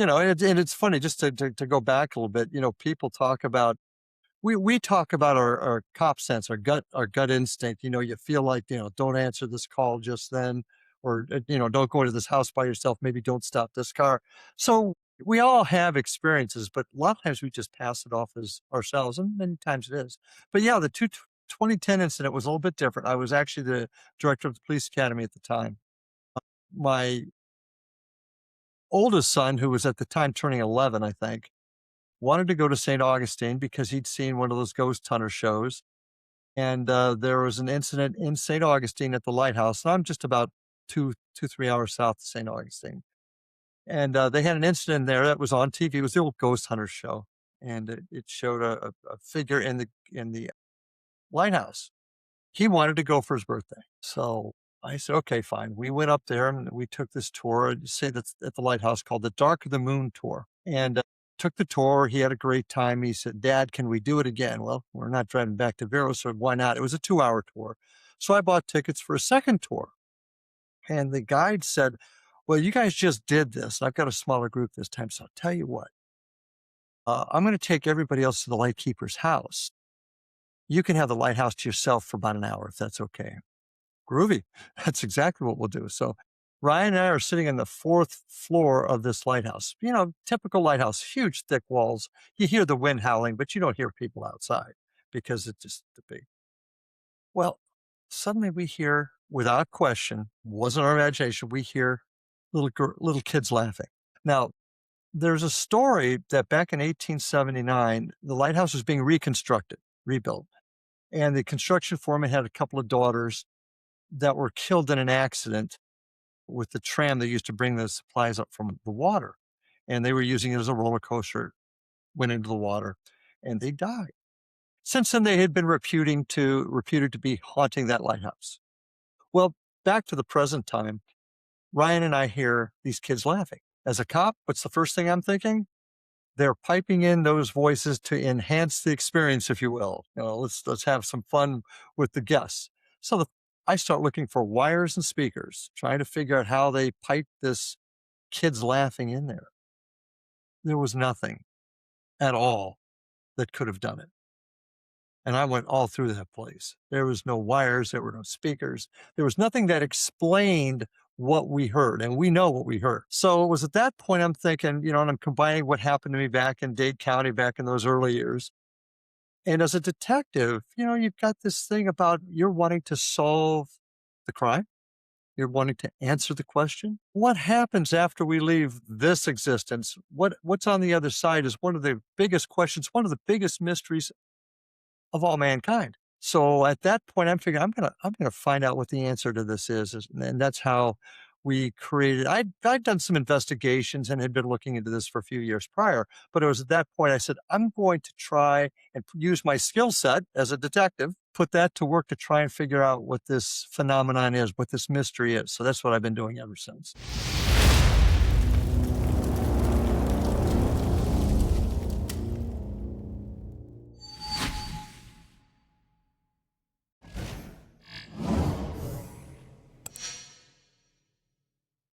And it's funny just to go back a little bit. People talk about we talk about our cop sense, our gut instinct. You feel like don't answer this call just then, or don't go into this house by yourself. Maybe don't stop this car. So we all have experiences, but a lot of times we just pass it off as ourselves, and many times it is. But yeah, the 2010 incident was a little bit different. I was actually the director of the police academy at the time. My oldest son, who was at the time turning 11, I think, wanted to go to St. Augustine because he'd seen one of those ghost hunter shows. And there was an incident in St. Augustine at the lighthouse. And I'm just about 3 hours south of St. Augustine. And they had an incident there that was on TV. It was the old ghost hunter show. And it showed a figure in the lighthouse. He wanted to go for his birthday. So I said, okay, fine. We went up there and we took this tour, say that's at the lighthouse, called the Dark of the Moon tour. And took the tour. He had a great time. He said, Dad, can we do it again? Well, we're not driving back to Vero, so why not? It was a 2-hour tour. So I bought tickets for a second tour. And the guide said, well, you guys just did this. I've got a smaller group this time. So I'll tell you what, I'm going to take everybody else to the lightkeeper's house. You can have the lighthouse to yourself for about an hour, if that's okay. Groovy. That's exactly what we'll do. So Ryan and I are sitting on the 4th floor of this lighthouse. Typical lighthouse, huge, thick walls. You hear the wind howling, but you don't hear people outside because it's just the big. Well, suddenly we hear, without question, wasn't our imagination, we hear little kids laughing. Now, there's a story that back in 1879, the lighthouse was being reconstructed, rebuilt. And the construction foreman had a couple of daughters that were killed in an accident with the tram they used to bring the supplies up from the water. And they were using it as a roller coaster, went into the water, and they died. Since then, they had been reputed to be haunting that lighthouse. Well, back to the present time, Ryan and I hear these kids laughing. As a cop, what's the first thing I'm thinking? They're piping in those voices to enhance the experience, if you will. Let's have some fun with the guests. So I start looking for wires and speakers, trying to figure out how they piped this kids laughing in there. There was nothing at all that could have done it. And I went all through that place. There was no wires. There were no speakers. There was nothing that explained what we heard. And we know what we heard. So it was at that point I'm thinking, and I'm combining what happened to me back in Dade County back in those early years. And as a detective, you've got this thing about you're wanting to solve the crime. You're wanting to answer the question. What happens after we leave this existence? What's on the other side is one of the biggest questions, one of the biggest mysteries of all mankind. So at that point, I'm figuring I'm gonna find out what the answer to this is, and that's how we created. I'd done some investigations and had been looking into this for a few years prior, but it was at that point I said I'm going to try and use my skill set as a detective, put that to work to try and figure out what this phenomenon is, what this mystery is. So that's what I've been doing ever since.